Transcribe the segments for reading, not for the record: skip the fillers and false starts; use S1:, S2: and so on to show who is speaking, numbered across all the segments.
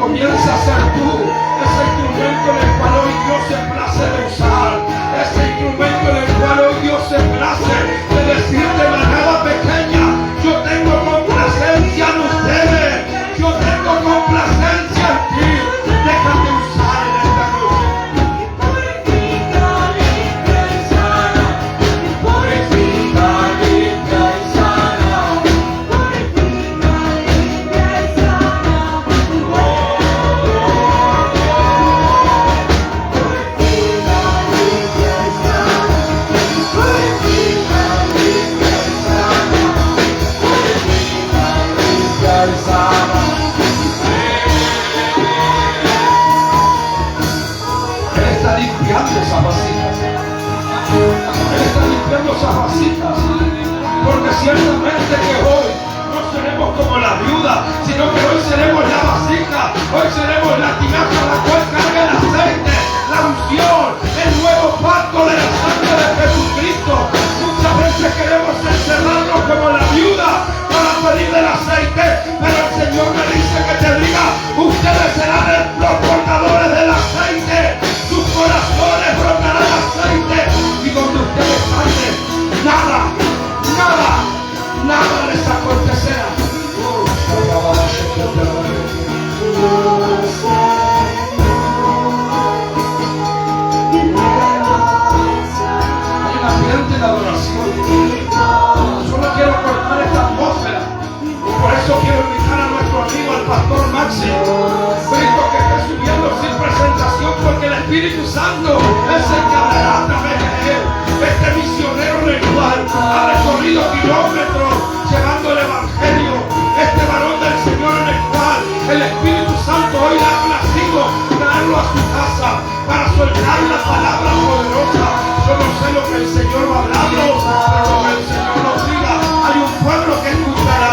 S1: Comienza a ser tú ese instrumento en el cual hoy Dios se place de usar, ese instrumento en el cual hoy Dios se place de decirte, manada pequeña, yo tengo complacencia en ustedes, yo tengo complacencia en ti, déjate usar en esta noche.
S2: Purifica, limpia y sana. Purifica, limpia y sana. Purifica, limpia y sana. Purifica, limpia y sana. Purifica, limpia y sana. Purifica, limpia y sana.
S1: Él está limpiando esas vasijas. Él está limpiando esas vasijas. Porque ciertamente que hoy no seremos como la viuda, sino que hoy seremos la vasija, hoy seremos la tinaja la cual carga el aceite, la unción, el nuevo pacto de la sangre de Jesucristo. Muchas veces queremos encerrarnos como la viuda para pedir del aceite, pero el Señor me dice que te diga, ustedes serán los portadores del aceite, sus corazones brotarán aceite, y donde ustedes anden, nada les acontecerá. Hay un ambiente de adoración. Solo quiero cortar esta atmósfera. Por eso quiero invitar a nuestro amigo, el pastor Maxi, Cristo, que está subiendo sin presentación, porque el Espíritu Santo es el que hablará a través de él. Este misionero ritual ha recorrido kilómetros llevando el Evangelio. Este varón del Señor en el cual el Espíritu Santo hoy le ha placido traerlo a su casa para soltar la palabra poderosa. Yo no sé lo que el Señor va a hablarnos, pero lo que el Señor nos diga, hay un pueblo que escuchará.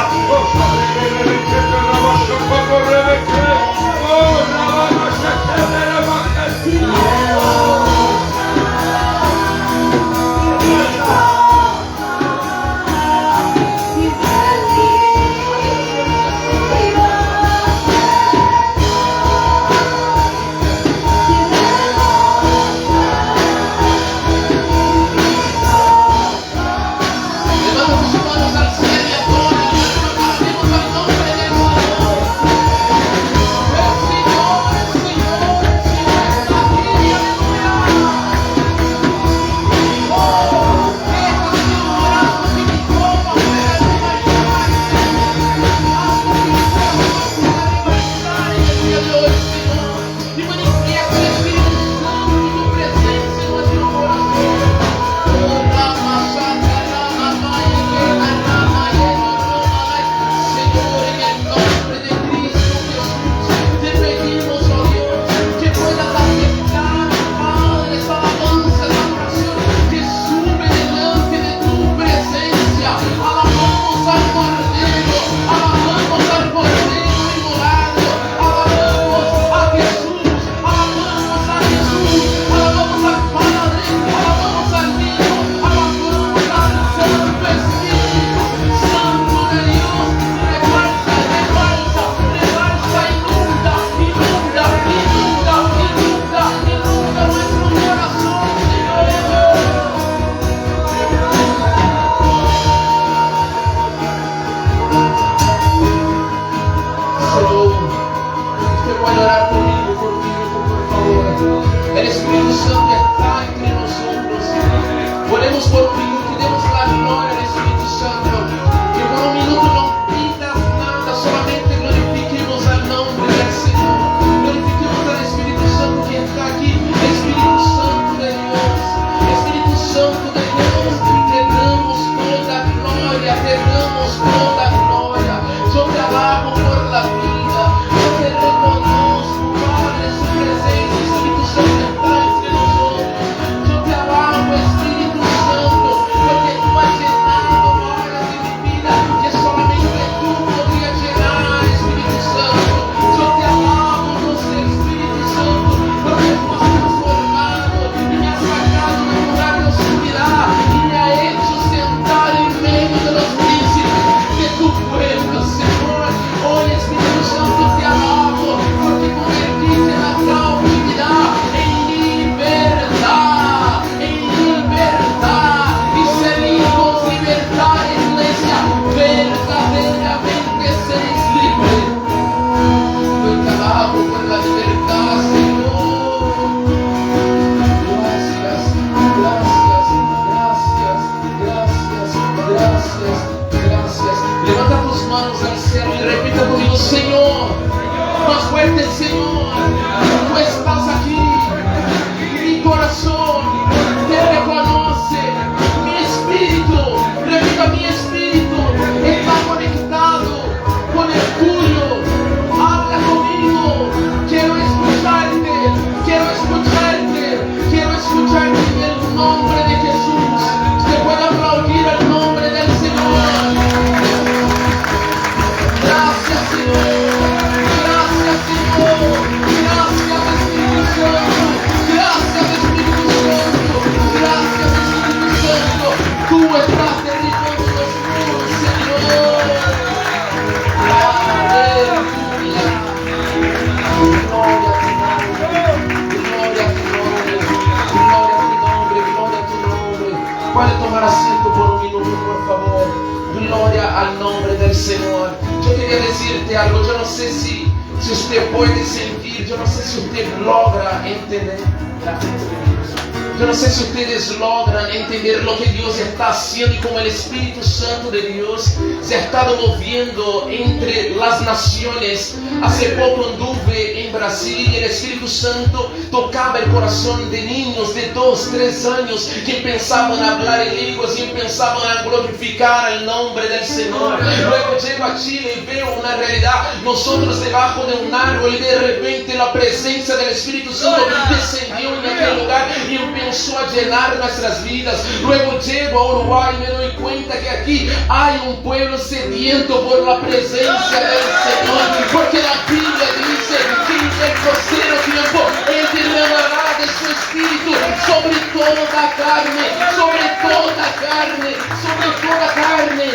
S3: fuerte el Señor. Tú estás aquí. Mi corazón te reconoce. Mi espíritu, repita, mi espíritu está conectado con el tuyo. Habla conmigo. Quiero escucharte. Quiero escucharte. Quiero escucharte en el nombre de Jesús. Usted puede aplaudir el nombre del Señor. Gracias, Señor. Gracias, Señor. Gracias, Espíritu Santo. Gracias, Espíritu Santo. Gracias, Espíritu Santo. Tú estás derribando los muros, Señor. Aleluya. Gloria a tu nombre. Gloria a tu nombre. Gloria a tu nombre. Puede tomar asiento por un minuto, por favor. Gloria al nombre del Señor. Yo quería decirte algo. Yo no sé si usted puede sentir. Yo no sé si usted logra entender. Yo no sé si ustedes logran entender lo que Dios está haciendo y cómo el Espíritu Santo de Dios se ha estado moviendo entre las naciones. Hace poco anduve en Brasil y el Espíritu Santo tocaba el corazón de niños de 2, 3 años que empezaban a hablar en lenguas y empezaban a glorificar el nombre del Señor. Luego llego a Chile y veo una realidad. Nosotros debajo de un árbol y de repente la presencia del Espíritu Santo descendió en aquel lugar y empezó a llenar nuestras vidas. Luego llego a Uruguay y me doy cuenta que aquí hay un pueblo sediento por la presencia del Señor, porque la Biblia dice que en el postero tiempo Él derramará de su Espíritu sobre toda carne, sobre toda carne, sobre toda carne.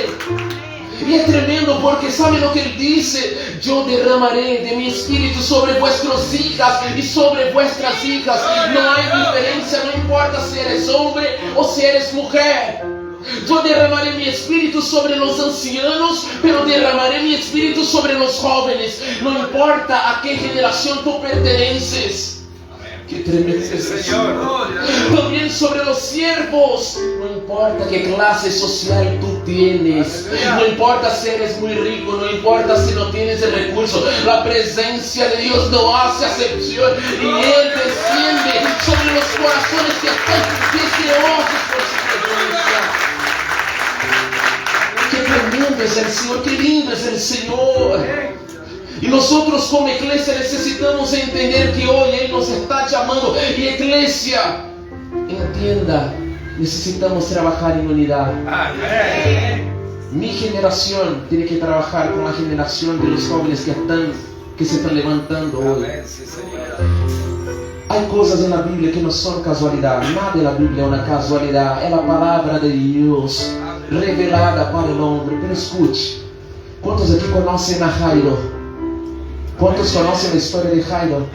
S3: Y es tremendo porque ¿sabe lo que Él dice? Yo derramaré de mi espíritu sobre vuestras hijas y sobre vuestras hijas. No hay diferencia, no importa si eres hombre o si eres mujer. Yo derramaré mi espíritu sobre los ancianos, pero derramaré mi espíritu sobre los jóvenes. No importa a qué generación tú perteneces. Qué tremendo es el Señor. También sobre los siervos. No importa qué clase social tú tienes. No importa si eres muy rico. No importa si no tienes el recurso. La presencia de Dios no hace acepción. Y Él desciende sobre los corazones que están deseosos por su presencia. Qué tremendo es el Señor. Qué lindo es el Señor. Y nosotros como iglesia necesitamos entender que hoy Él nos está llamando. Y iglesia, entienda, necesitamos trabajar en unidad. Mi generación tiene que trabajar con la generación de los jóvenes que se están levantando hoy. Hay cosas en la Biblia que no son casualidad. Nada en la Biblia es una casualidad. Es la palabra de Dios revelada para el hombre. Pero escuche, ¿cuántos aquí conocen a Jairo? ¿Cuántos conocen la historia de Jairo?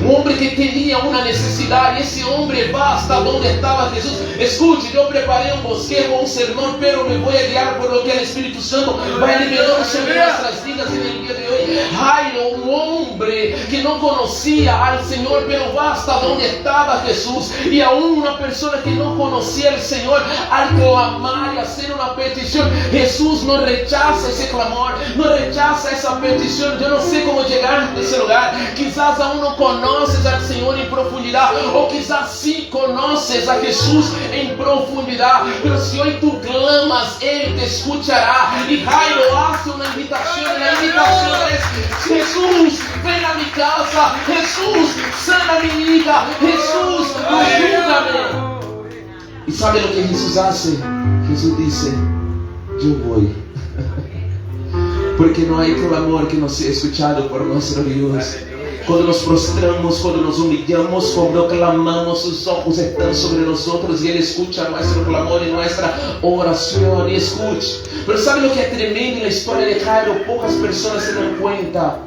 S3: Un hombre que tenía una necesidad y ese hombre va hasta donde estaba Jesús. Escuche, yo preparé un bosquejo, un sermón, pero me voy a guiar por lo que el Espíritu Santo va a liberar sobre nuestras vidas en el día de hoy. Jairo, un hombre que no conocía al Señor, pero va hasta donde estaba Jesús. Y aún una persona que no conocía al Señor, al clamar y hacer una petición, Jesús no rechaza ese clamor, no rechaza esa petición. Yo no sé cómo llegar a ese lugar. Quizás aún no conoces al Señor en profundidad, o quizás sí conoces a Jesús en profundidad, pero si hoy tú clamas, Él te escuchará. Y Jairo hace una invitación, y la invitación es: Jesús, ven a mi casa, Jesús, sana a mi hija, Jesús, ayúdame. ¿Y sabe lo que Jesús hace? Jesús dice: yo voy. Porque no hay clamor que no sea escuchado por nuestro Dios. Cuando nos prostramos, cuando nos humillamos, cuando clamamos, sus ojos están sobre nosotros y Él escucha nuestro clamor y nuestra oración. Y escuche. Pero ¿sabe lo que es tremendo en la historia de Jairo? Pocas personas se dan cuenta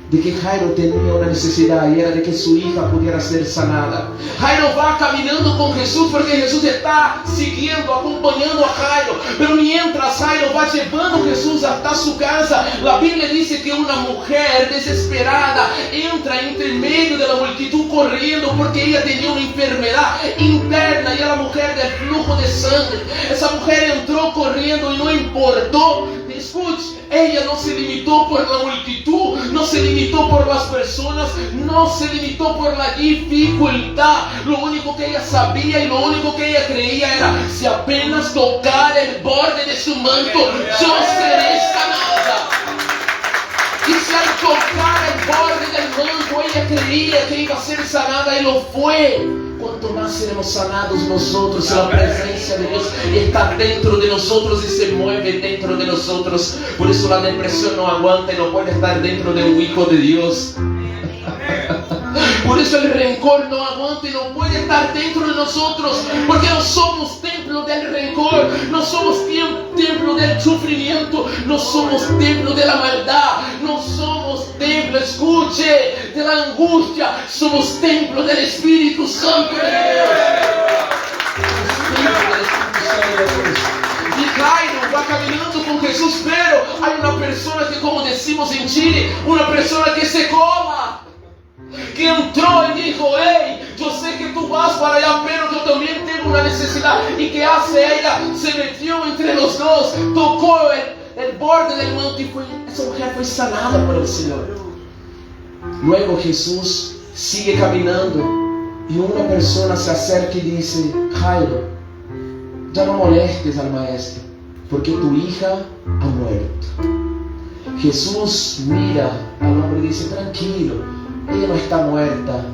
S3: de que Jairo tenía una necesidad, y era de que su hija pudiera ser sanada. Jairo va caminando con Jesús porque Jesús está siguiendo, acompañando a Jairo. Pero mientras Jairo va llevando a Jesús hasta su casa, la Biblia dice que una mujer desesperada entra entre medio de la multitud corriendo porque ella tenía una enfermedad interna, y era la mujer del flujo de sangre. Esa mujer entró corriendo y no importó. Escuche, ella no se limitó por la multitud, no se limitó por las personas, no se limitó por la dificultad. Lo único que ella sabía y lo único que ella creía era: si apenas tocar el borde de su manto, yo seré sanada. Y si al tocar el borde del manto ella creía que iba a ser sanada, y lo fue. Cuanto más seremos sanados nosotros, si la presencia de Dios está dentro de nosotros y se mueve dentro de nosotros. Por eso la depresión no aguanta y no puede estar dentro de un hijo de Dios. Por eso el rencor no aguanta y no puede estar dentro de nosotros, porque no somos templo del rencor, no somos templo del sufrimiento, no somos templo de la maldad, no somos templo, escuche, de la angustia, somos templo del Espíritu Santo de Dios. Y Jairo va caminando con Jesús, pero hay una persona que, como decimos en Chile, una persona que se cola, que entró y dijo: hey, yo sé que tú vas para allá, pero yo también tengo una necesidad. ¿Y qué hace ella? Se metió entre los dos, tocó el borde del manto y esa mujer fue sanada por el Señor. Luego Jesús sigue caminando y una persona se acerca y dice: Jairo, ya no molestes al maestro, porque tu hija ha muerto. Jesús mira al hombre y dice: tranquilo, ella no está muerta,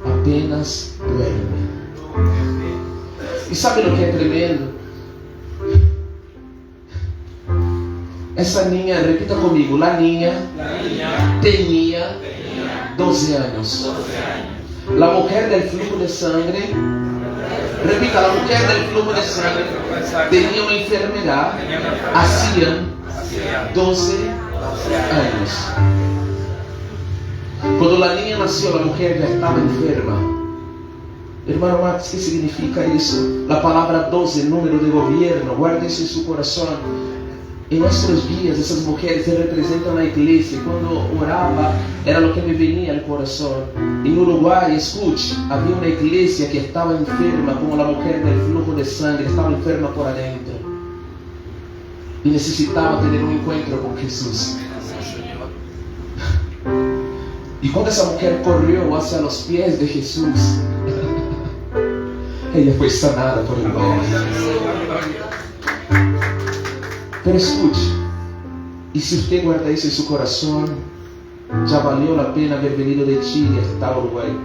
S3: apenas duerme. ¿Y sabe lo que es tremendo? Esa niña, repita conmigo, la niña tenía 12 años. La mujer del flujo de sangre, repita, la mujer del flujo de sangre tenía una enfermedad, hacían 12 años. Cuando la niña nació, la mujer ya estaba enferma. Hermano Max, ¿qué significa eso? La palabra 12, número de gobierno, guarde eso en su corazón. En nuestros días, esas mujeres representan la iglesia. Cuando oraba, era lo que me venía al corazón. En Uruguay, escuche, había una iglesia que estaba enferma, como la mujer del flujo de sangre, estaba enferma por adentro. Y necesitaba tener un encuentro con Jesús. Y cuando esa mujer corrió hacia los pies de Jesús, ella fue sanada por el Padre. Pero escuche, y si usted guarda eso en su corazón, ya valió la pena haber venido de Chile hasta Uruguay.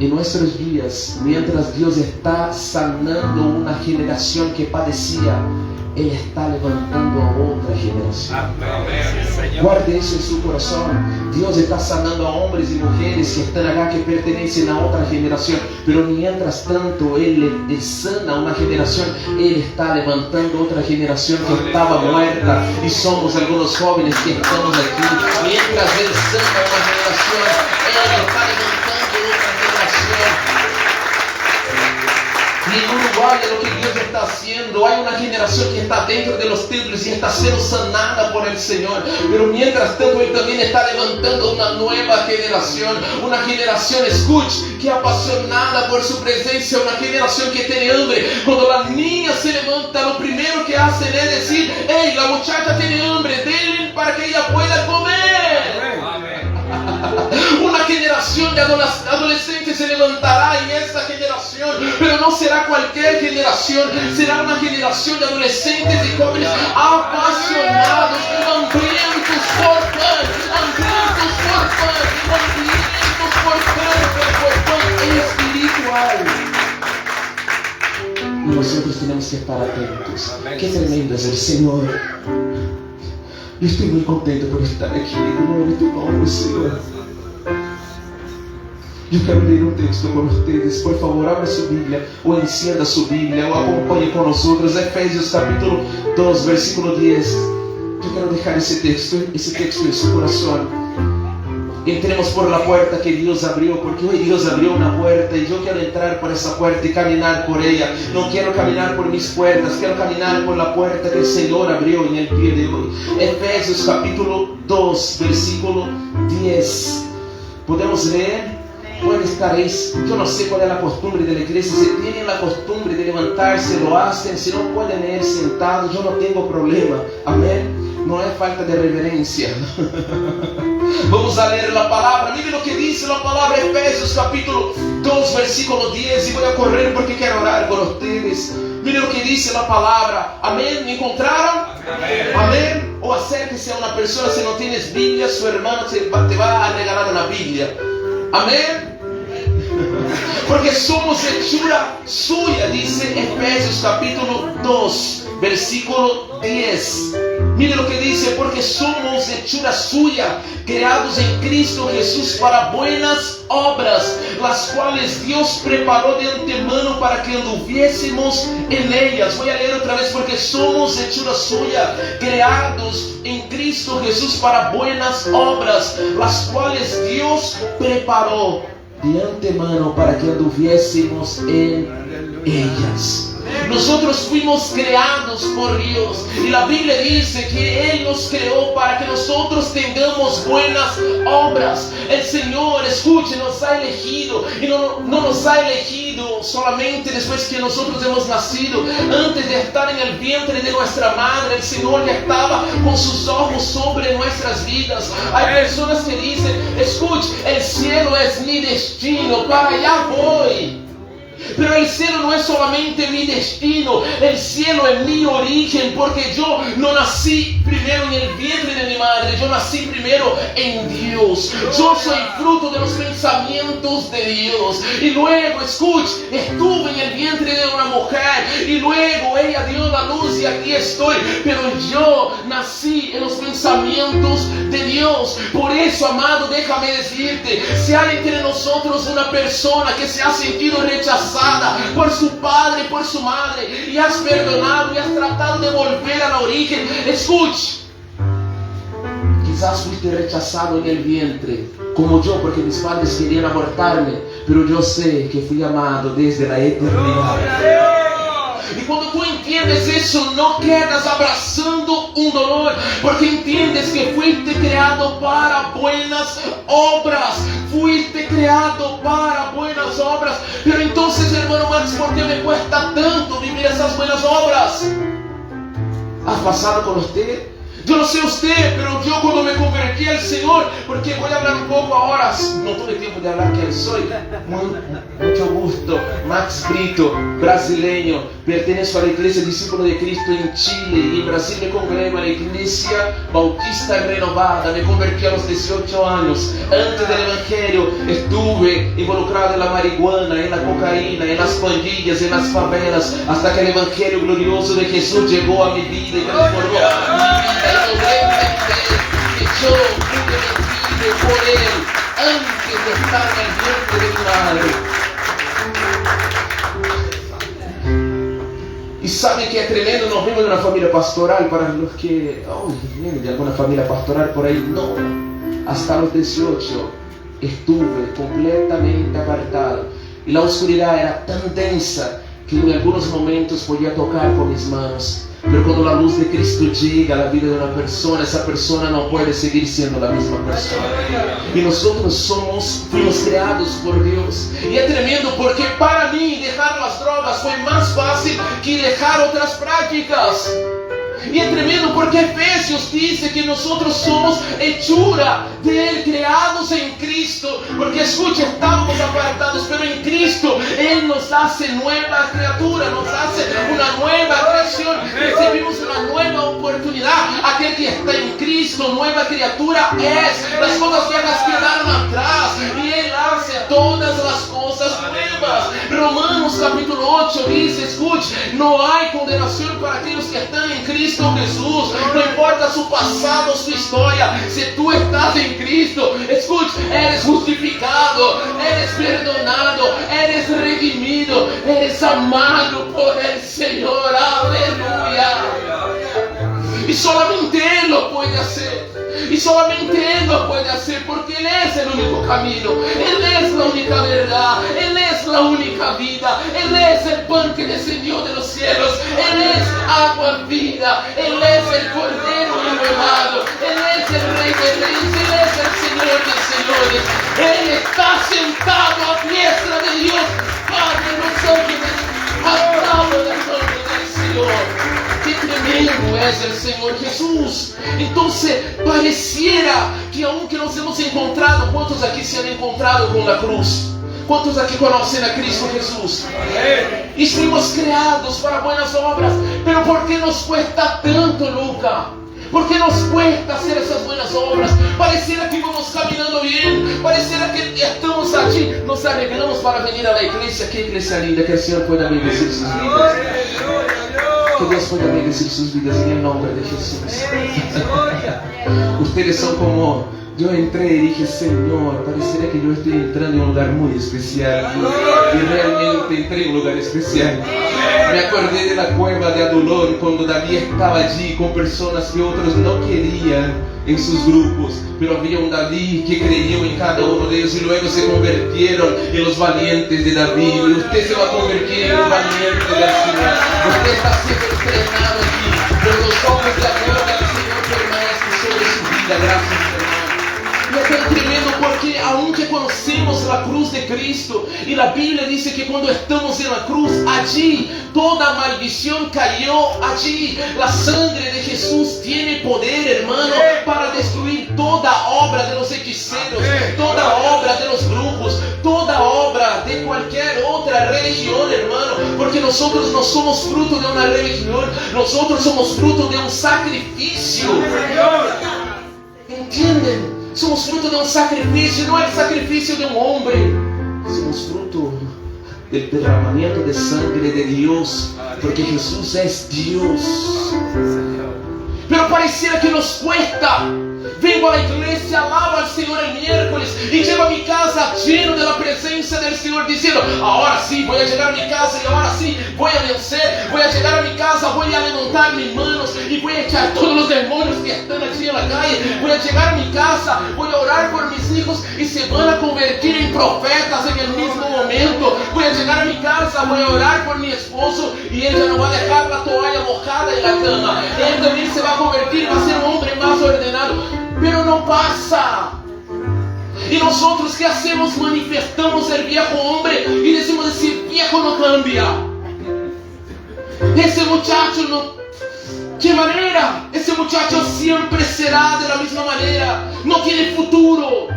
S3: En nuestros días, mientras Dios está sanando una generación que padecía, Él está levantando a otra generación. Guarde eso en su corazón. Dios está sanando a hombres y mujeres que están acá, que pertenecen a otra generación. Pero mientras tanto Él sana a una generación, Él está levantando otra generación que estaba muerta. Y somos algunos jóvenes que estamos aquí. Mientras Él sana a una generación, Él está levantando otra generación. Y en Uruguay, lo que Dios está haciendo, hay una generación que está dentro de los templos y está siendo sanada por el Señor. Pero mientras tanto, Él también está levantando una nueva generación. Una generación, escuche, que apasionada por su presencia. Una generación que tiene hambre. Cuando la niña se levanta, lo primero que hacen es decir: hey, la muchacha tiene hambre, denle para que ella pueda comer. Una generación de adolescentes se levantará en esta generación, pero no será cualquier generación, será una generación de adolescentes y jóvenes apasionados, hambrientos por pan, hambrientos por pan espiritual. Y nosotros tenemos que estar atentos. Qué tremendo es el Señor. Yo estoy muy contento por estar aquí. Gloria a tu nombre, Señor. Yo quero ler um texto com vocês. Por favor, abra sua Bíblia, ou encenda sua Bíblia, ou acompanhe com nós outros. Efésios capítulo 2, versículo 10. Eu quero deixar esse texto em seu coração. Entremos por la puerta que Dios abrió, porque hoy Dios abrió una puerta y yo quiero entrar por esa puerta y caminar por ella. No quiero caminar por mis puertas, quiero caminar por la puerta que el Señor abrió en el día de hoy. Efesios capítulo 2, versículo 10. ¿Podemos leer? Puede estar ahí. Yo no sé cuál es la costumbre de la iglesia. Si tienen la costumbre de levantarse, lo hacen. Si no pueden leer sentados, yo no tengo problema. Amén. no es falta de reverencia. Vamos a leer la palabra. Mire lo que dice la palabra, Efesios capítulo 2, versículo 10. Y voy a correr porque quiero orar por ustedes. Mire lo que dice la palabra. Amén. ¿Me encontraron? Amén. O acérquese a una persona, si no tienes Biblia, su hermano te va a regalar una Biblia. Amén. Porque somos hechura suya, dice Efesios capítulo 2, versículo 10. Mire lo que dice, porque somos hechura suya, creados en Cristo Jesús para buenas obras, las cuales Dios preparó de antemano para que anduviésemos en ellas. Voy a leer otra vez, porque somos hechura suya, creados en Cristo Jesús para buenas obras, las cuales Dios preparó de antemano para que anduviésemos en ellas. Nosotros fuimos creados por Dios y la Biblia dice que Él nos creó para que nosotros tengamos buenas obras. El Señor, escuche, nos ha elegido y no nos ha elegido solamente después que nosotros hemos nacido. Antes de estar en el vientre de nuestra madre, el Señor ya estaba con sus ojos sobre nuestras vidas. Hay personas que dicen, escuche, el cielo es mi destino, para allá voy. Pero el cielo no es solamente mi destino, el cielo es mi origen, porque yo no nací primero en el vientre de mi madre, yo nací primero en Dios. Yo soy fruto de los pensamientos de Dios. Y luego, escuche, estuve en el vientre de una mujer y luego ella dio la luz y aquí estoy. Pero yo nací en los pensamientos de Dios. Por eso, amado, déjame decirte, si hay entre nosotros una persona que se ha sentido rechazada por su padre, por su madre, y has perdonado y has tratado de volver al origen, escuche, quizás fuiste rechazado en el vientre como yo, porque mis padres querían abortarme, pero yo sé que fui amado desde la eternidad. Y cuando tú entiendes eso, no quedas abrazando un dolor, porque entiendes que fuiste creado para buenas obras. Fuiste creado para buenas obras. Pero entonces, hermano Max, ¿por qué me cuesta tanto vivir esas buenas obras? ¿Has pasado con usted? Yo no sé usted, pero yo cuando me convertí al Señor, porque voy a hablar un poco ahora, no tuve tiempo de hablar quién soy, mucho gusto, Max Brito, brasileño, pertenezco a la Iglesia Discípulo de Cristo en Chile, y en Brasil me congrego a la Iglesia Bautista Renovada. Me convertí a los 18 años, antes del Evangelio estuve involucrado en la marihuana, en la cocaína, en las pandillas, en las favelas, hasta que el Evangelio glorioso de Jesús llegó a mi vida y transformó mi vida. Y logré entender que yo pude vivir por Él antes de estar en el vientre de mi madre. Y sabe que es tremendo, nos vemos de una familia pastoral, para los que vienen de alguna familia pastoral por ahí, no. Hasta los 18 estuve completamente apartado y la oscuridad era tan densa que en algunos momentos podía tocar con mis manos. Pero cuando la luz de Cristo llega a la vida de una persona, esa persona no puede seguir siendo la misma persona. Y nosotros fuimos creados por Dios. Y es tremendo porque para mí dejar las drogas fue más fácil que dejar otras prácticas. Y es tremendo porque Efesios dice que nosotros somos hechura de Él, creados en Cristo. Porque escucha, estamos apartados, pero en Cristo Él nos hace nueva criatura, nos hace una nueva creación. Recibimos una nueva oportunidad. Aquel que está en Cristo, nueva criatura es. Las cosas viejas quedaron atrás y Él hace todas las cosas nuevas. Romanos capítulo 8 dice, escuche, no hay condenación para aquellos que están en Cristo Jesús. No importa su pasado, su historia. Si tú estás en Cristo, escucha, eres justificado, eres perdonado, eres redimido, eres amado por el Señor. Aleluya. Y solamente Él lo puede hacer. Y solamente Él lo puede hacer, porque Él es el único camino, Él es la única verdad, Él es la única vida, Él es el pan que descendió de los cielos, Él es agua vida, Él es el Cordero inmolado, Él es el Rey de Reyes, Él es el Señor de señores. Él está sentado a diestra de Dios, Padre, los ángeles adoran el nombre del Señor. Qué tremendo es el Señor Jesús. Entonces pareciera que aunque nos hemos encontrado, ¿cuántos aquí se han encontrado con la cruz? ¿Cuántos aquí conocen a Cristo Jesús? Y fuimos creados para buenas obras. Pero ¿por qué nos cuesta tanto, Luca? ¿Por qué nos cuesta hacer esas buenas obras? Pareciera que vamos caminando bien, pareciera que estamos allí, nos arreglamos para venir a la iglesia. Qué iglesia linda, que el Señor pueda bendecir sus vidas. Que Dios pueda bendecir sus vidas en el nombre de Jesús. Ustedes son como... Yo entré y dije, Señor, pareciera que yo estoy entrando en un lugar muy especial. Y realmente entré en un lugar especial. Me acordé de la cueva de Adulón cuando David estaba allí con personas que otros no querían en sus grupos. Pero había un David que creyó en cada uno de ellos y luego se convirtieron en los valientes de David. Y usted se va a convertir en un valiente del Señor. Usted está siendo entrenado aquí. Pero los hombres de la gloria del Señor permanecen sobre su vida. Gracias, Señor. Y es tremendo porque aunque conocemos la cruz de Cristo y la Biblia dice que cuando estamos en la cruz, allí toda maldición cayó allí. La sangre de Jesús tiene poder, hermano, para destruir toda obra de los hechiceros, toda obra de los brujos, toda obra de cualquier otra religión, hermano, porque nosotros no somos fruto de una religión, nosotros somos fruto de un sacrificio. ¿Entienden? Somos fruto de un sacrificio, no el sacrificio de un hombre. Somos fruto del derramamiento de sangre de Dios, porque Jesús es Dios. Pero pareciera que nos cuesta. Vengo a la iglesia, alabo al Señor el miércoles y llego a mi casa lleno de la presencia del Señor, diciendo, ahora sí voy a llegar a mi casa y ahora sí voy a vencer, voy a llegar a mi casa, voy a levantar mis manos y voy a echar todos los demonios que están allí en la calle, voy a llegar a mi casa, voy a orar por mis hijos y se van a convertir en profetas en el mismo momento, voy a llegar a mi casa, voy a orar por mi esposo y él ya no va a dejar la toalla mojada en la cama, él también se va a convertir, va a ser un hombre más ordenado. Pero no pasa. Y nosotros, ¿qué hacemos? Manifestamos el viejo hombre y decimos, ese viejo no cambia. Ese muchacho no... ¿Qué manera? Ese muchacho siempre será de la misma manera. No tiene futuro.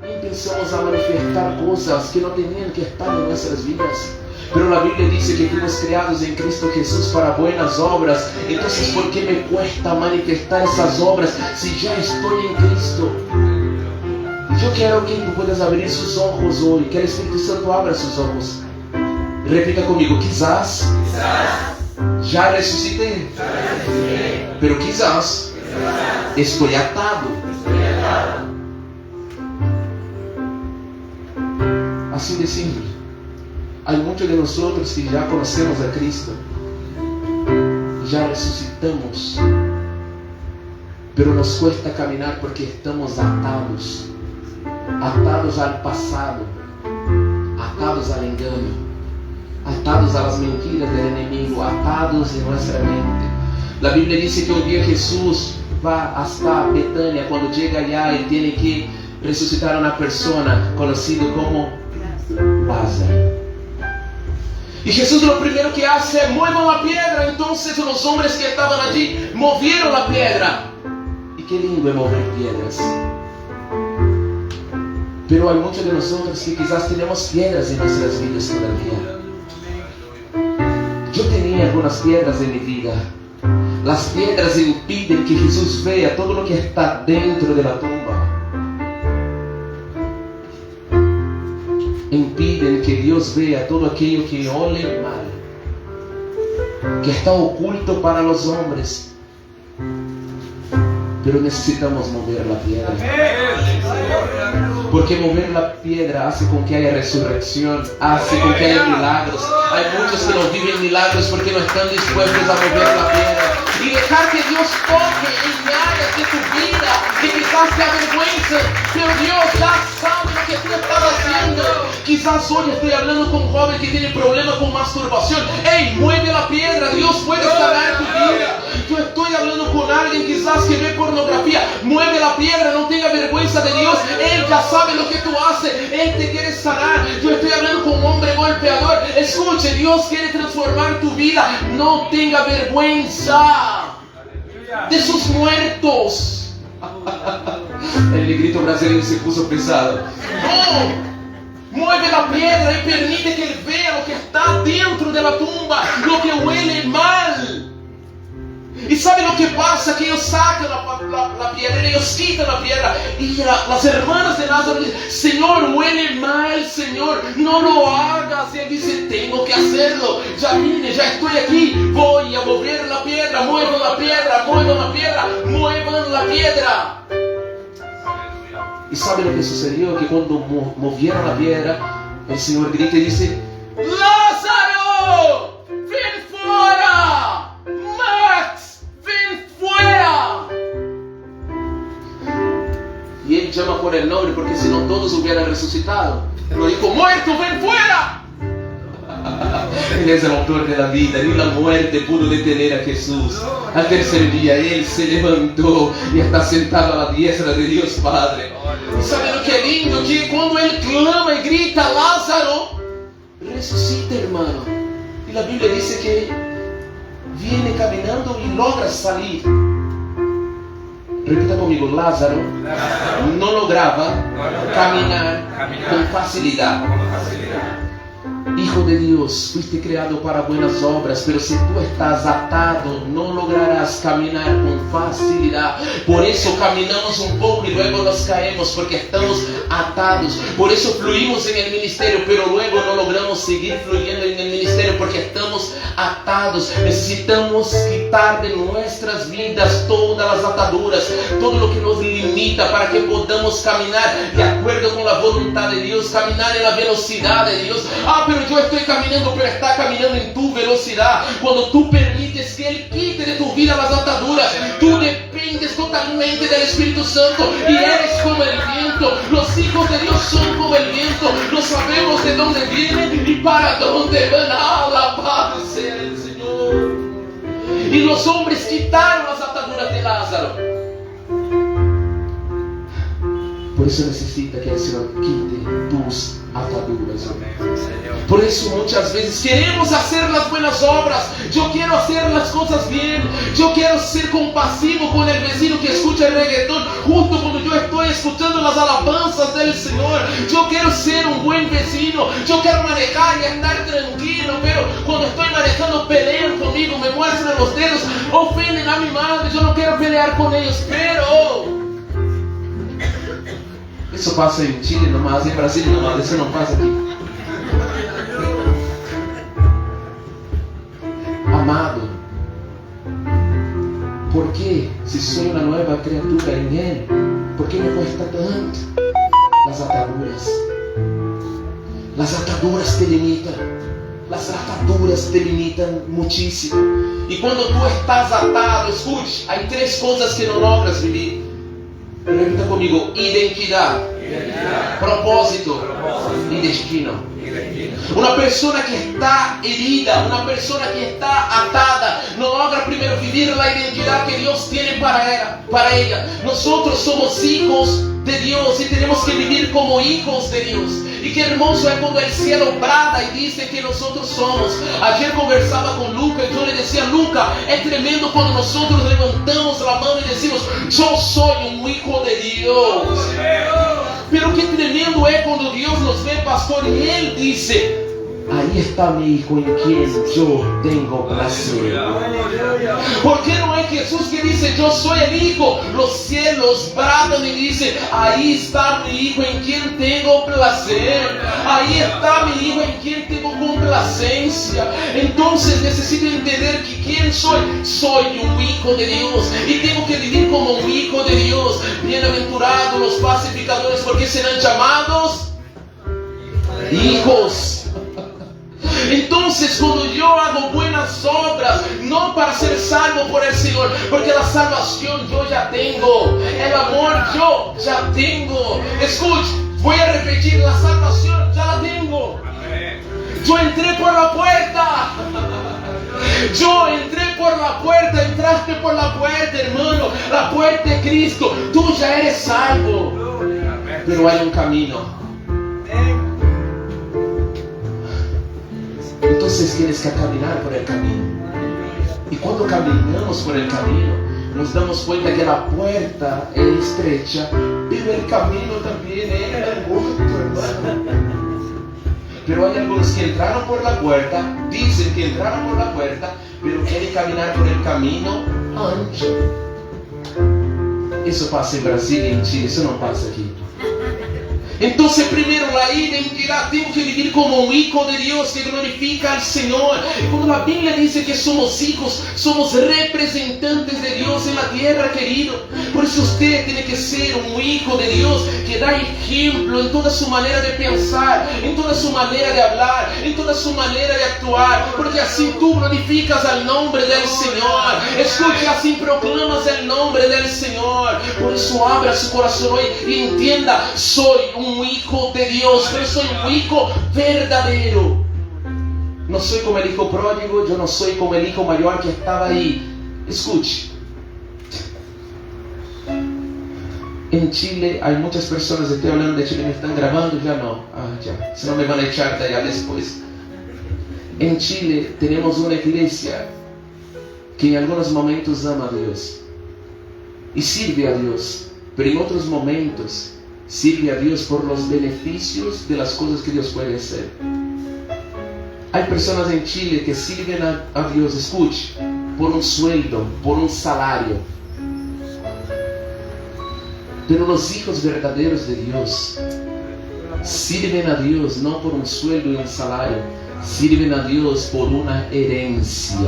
S3: Y empezamos a manifestar cosas que no tenían que estar en nuestras vidas. Pero la Biblia dice que fuimos creados en Cristo Jesús para buenas obras. Entonces, ¿por qué me cuesta manifestar esas obras si ya estoy en Cristo? Yo quiero que tú puedas abrir sus ojos hoy, que el Espíritu Santo abra sus ojos. Repita conmigo, quizás ya resucité, pero quizás estoy atado. Así de simple. Hay muchos de nosotros que ya conocemos a Cristo, ya resucitamos, pero nos cuesta caminar porque estamos atados, atados al pasado, atados al engaño, atados a las mentiras del enemigo, atados en nuestra mente. La Biblia dice que un día Jesús va hasta Betania, cuando llega allá él tiene que resucitar a una persona conocida como Lázaro. Y Jesús lo primero que hace es muevan la piedra. Entonces los hombres que estaban allí movieron la piedra. Y qué lindo es mover piedras. Pero hay muchos de nosotros que quizás tenemos piedras en nuestras vidas todavía. Yo tenía algunas piedras en mi vida. Las piedras impiden que Jesús vea todo lo que está dentro de la tumba. Impiden que Dios vea todo aquello que ole mal, que está oculto para los hombres. Pero necesitamos mover la piedra, porque mover la piedra hace con que haya resurrección, hace con que haya milagros. Hay muchos que no viven milagros porque no están dispuestos a mover la piedra y dejar que Dios toque en áreas de tu vida que quizás te avergüencen, pero Dios ya sabe lo que tú estás haciendo. Quizás hoy estoy hablando con un joven que tiene problemas con masturbación. ¡Ey, mueve la piedra! Dios puede sanar tu vida. Yo estoy hablando con alguien quizás que ve pornografía. Mueve la piedra, no tenga vergüenza de Dios. Él ya sabe lo que tú haces. Él te quiere sanar. Yo estoy hablando con un hombre golpeador. Escuche, Dios quiere transformar tu vida. No tenga vergüenza. de sus muertos. El negrito brasileño se puso pesado. No, mueve la piedra y permite que él vea lo que está dentro de la tumba, lo que huele mal. E sabe o que passa? Que ellos sacan la piedra, ellos quitan la piedra. Y las hermanas de Lázaro dicen: Señor, huele mal, Señor, no lo hagas. Y él dice: tengo que hacerlo. Ya vine, ya estoy aquí. Voy a mover la piedra. Muevan la piedra, muevan la piedra, muevan la piedra. Y sabe lo que sucedió? Que cuando movieron la piedra, el Señor grita y dice: Lázaro, ven fuera. Max, ven fuera. Y él llama por el nombre, porque si no todos hubieran resucitado. Lo dijo: muerto, ven fuera. Él es el autor de la vida, ni la muerte pudo detener a Jesús. Al tercer día Él se levantó y está sentado a la diestra de Dios Padre. ¿Y sabe lo que es lindo? Que cuando Él clama y grita: Lázaro, resucita, hermano. Y la Biblia dice que viene caminando y logra salir. Repita conmigo: Lázaro no lograba caminar con facilidad. Hijo de Dios, fuiste creado para buenas obras, pero si tú estás atado, no lograrás caminar con facilidad. Por eso caminamos un poco y luego nos caemos, porque estamos atados. Por eso fluimos en el ministerio, pero luego no logramos seguir fluyendo en el ministerio, porque estamos atados. Necesitamos quitar de nuestras vidas todas las ataduras, todo lo que nos limita, para que podamos caminar de acuerdo con la voluntad de Dios, caminar en la velocidad de Dios. Pero yo estoy caminando, pero está caminando en tu velocidad. Cuando tú permites que Él quite de tu vida las ataduras, tú dependes totalmente del Espíritu Santo y eres como el viento. Los hijos de Dios son como el viento. No sabemos de dónde vienen y para dónde van. Alabado sea el Señor. Y los hombres quitaron las ataduras de Lázaro. Por eso necesita que el Señor quite tus ataduras. Por eso muchas veces queremos hacer las buenas obras. Yo quiero hacer las cosas bien. Yo quiero ser compasivo con el vecino que escucha el reggaetón justo cuando yo estoy escuchando las alabanzas del Señor. Yo quiero ser un buen vecino. Yo quiero manejar y estar tranquilo, pero cuando estoy manejando pelean conmigo, me muestran los dedos, ofenden a mi madre. Yo no quiero pelear con ellos, pero eso pasa en Chile nomás, en Brasil nomás, eso no pasa aquí. Amado, ¿por qué? Si soy una nueva criatura en Él, ¿por qué me cuesta tanto? Las ataduras. Las ataduras te limitan. Las ataduras te limitan muchísimo. Y cuando tú estás atado, escuche, hay tres cosas que no logras vivir. Repita conmigo: identidad, propósito y destino. Una persona que está herida, una persona que está atada, no logra primero vivir la identidad que Dios tiene para ella. Nosotros somos hijos de Dios y tenemos que vivir como hijos de Dios. Y qué hermoso es cuando el cielo brada y dice que nosotros somos. Ayer conversaba con Luca y yo le decía: Luca, es tremendo cuando nosotros levantamos la mano y decimos: yo soy un hijo de Dios. Pero qué tremendo es cuando Dios nos ve, pastor, y Él dice: ahí está mi hijo en quien yo tengo placer. ¿Por qué no es Jesús que dice: yo soy el hijo? Los cielos bradan y dicen: ahí está mi hijo en quien tengo placer. Ahí está mi hijo en quien tengo complacencia. Entonces necesito entender que ¿quién soy? Soy un hijo de Dios y tengo que vivir como un hijo de Dios. Bienaventurados los pacificadores, porque serán llamados hijos. Entonces cuando yo hago buenas obras, no para ser salvo por el Señor, porque la salvación yo ya tengo, el amor yo ya tengo. Escuche, voy a repetir: la salvación ya la tengo. Yo entré por la puerta. Yo entré por la puerta, entraste por la puerta, hermano. La puerta de Cristo. Tú ya eres salvo. Pero hay un camino. Entonces tienes que caminar por el camino. Y cuando caminamos por el camino, nos damos cuenta que la puerta es estrecha, pero el camino también es angosto, hermano. Pero hay algunos que entraron por la puerta, dicen que entraron por la puerta, pero quieren caminar por el camino ancho. Eso pasa en Brasil y en Chile, eso no pasa aquí. Entonces primero la identidad, tengo que vivir como un hijo de Dios que glorifica al Señor. Y cuando la Biblia dice que somos hijos, somos representantes de Dios en la tierra, querido. Por eso usted tiene que ser un hijo de Dios que da ejemplo en toda su manera de pensar, en toda su manera de hablar, en toda su manera de actuar, porque así tú glorificas al nombre del Señor. Escuche, así proclamas el nombre del Señor. Por eso abra su corazón hoy y entienda, soy un hijo de Dios, pero soy un hijo verdadero. No soy como el hijo pródigo, yo no soy como el hijo mayor que estaba ahí. Escuche, en Chile hay muchas personas, estoy hablando de Chile, me están grabando, ya no, ya, si no me van a echar de allá después. En Chile tenemos una iglesia que en algunos momentos ama a Dios y sirve a Dios, pero en otros momentos sirve a Dios por los beneficios de las cosas que Dios puede hacer. Hay personas en Chile que sirven a Dios, escuche, por un sueldo, por un salario. Pero los hijos verdaderos de Dios sirven a Dios no por un sueldo y un salario, sirven a Dios por una herencia.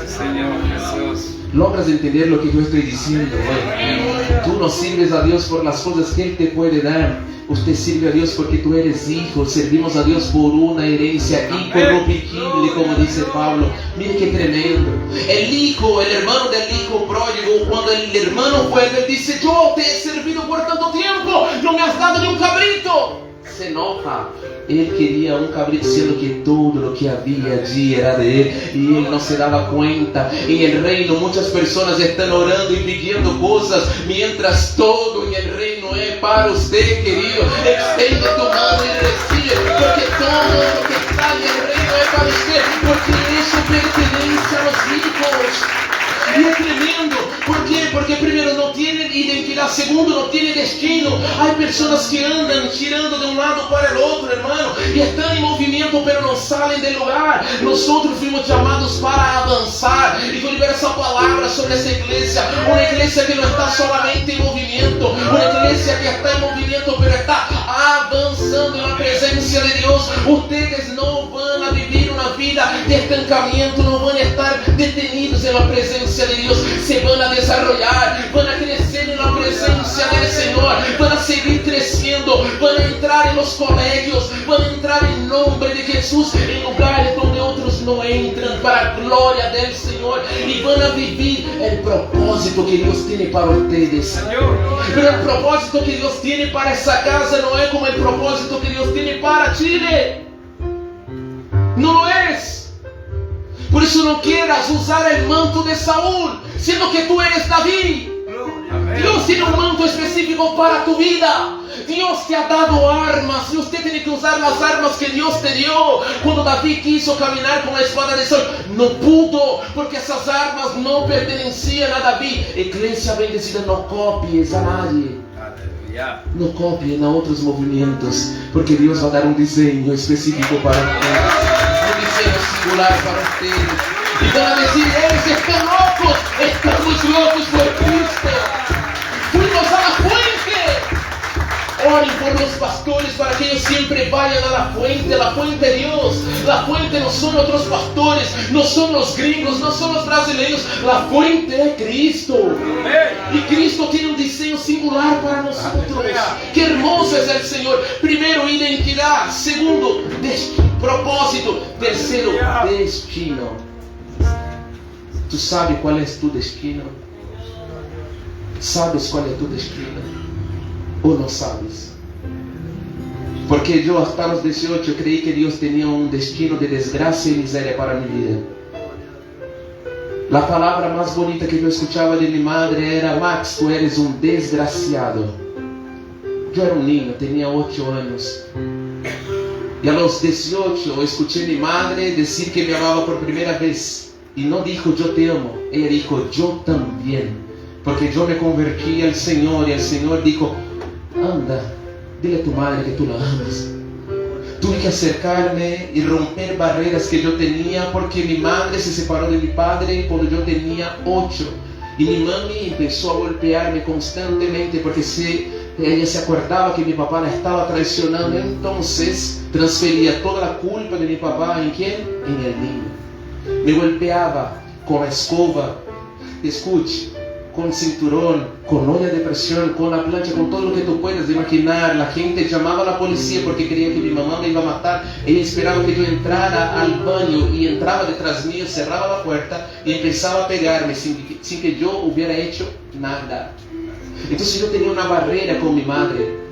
S4: Señor Jesús.
S3: ¿Logras entender lo que yo estoy diciendo hoy? Tú no sirves a Dios por las cosas que Él te puede dar. Usted sirve a Dios porque tú eres hijo. Servimos a Dios por una herencia incorruptible, como dice Pablo. Mire qué tremendo. El hijo, el hermano del hijo pródigo, cuando el hermano vuelve, él dice: yo te he servido por tanto tiempo, no me has dado ni un cabrito. Se enoja. Él quería un cabrito, siendo que todo lo que había allí era de él y él no se daba cuenta. En el reino muchas personas están orando y pidiendo cosas, mientras todo en el reino es para usted, querido. Extiende tu mano y recibe, porque todo lo que está en el reino es para usted, porque eso pertenece a los hijos. Y es tremendo. ¿Por qué? Porque primero no tienen identidad, segundo no tienen destino. Hay personas que andan girando de un lado para el otro, hermano, y están en movimiento pero no salen del lugar. Nosotros fuimos llamados para avanzar, y yo libero esa palabra sobre esa iglesia, una iglesia que no está solamente en movimiento, una iglesia que está en movimiento pero está avanzando en la presencia de Dios. Ustedes no van a vivir una vida de estancamiento, no van a estar detenidos en la presencia de Dios, se van a desarrollar, van a crecer en la presencia del Señor, van a seguir creciendo, van a entrar en los colegios, van a entrar en nombre de Jesús en lugares donde otros no entran, para la gloria del Señor, y van a vivir el propósito que Dios tiene para ustedes. Pero el propósito que Dios tiene para esa casa no es como el propósito que Dios tiene para Chile. No lo es. Por eso no quieras usar el manto de Saúl, siendo que tú eres David. Dios tiene un manto específico para tu vida. Dios te ha dado armas y usted tiene que usar las armas que Dios te dio. Cuando David quiso caminar con la espada de Saúl, no pudo, porque esas armas no pertenecían a David. Iglesia bendecida, no copies a nadie. No copien a otros movimientos, porque Dios va a dar un diseño específico para ustedes, un diseño singular para ustedes. Y van a decir: ellos están locos, estamos locos por Cristo. Fuimos a la fuente. Oren por los pastores para que ellos siempre vayan a la fuente de Dios. La fuente no son otros pastores, no son los gringos, no son los brasileños. La fuente es Cristo. Y Cristo tiene un diseño singular para nosotros. Qué hermoso es el Señor. Primero, identidad. Segundo, propósito. Tercero, destino. ¿Tú sabes cuál es tu destino? ¿Sabes cuál es tu destino? ¿O no sabes? Porque yo hasta los 18 creí que Dios tenía un destino de desgracia y miseria para mi vida. La palabra más bonita que yo escuchaba de mi madre era: Max, tú eres un desgraciado. Yo era un niño, tenía 8 años. Y a los 18 escuché a mi madre decir que me amaba por primera vez. Y no dijo: yo te amo, ella dijo: yo también. porque yo me convertí al Señor y el Señor dijo, anda, dile a tu madre que tú la amas. Tuve que acercarme y romper barreras que yo tenía porque mi madre se separó de mi padre cuando yo tenía 8 y mi mami empezó a golpearme constantemente porque ella se acordaba que mi papá la estaba traicionando. Entonces transfería toda la culpa de mi papá ¿en quién? En el niño. Me golpeaba con la escoba, escuche, con cinturón, con olla de presión, con la plancha, con todo lo que tú puedes imaginar. La gente llamaba a la policía porque creía que mi mamá me iba a matar. Ella esperaba que yo entrara al baño y entraba detrás mío, cerraba la puerta y empezaba a pegarme sin que yo hubiera hecho nada. Entonces yo tenía una barrera con mi madre.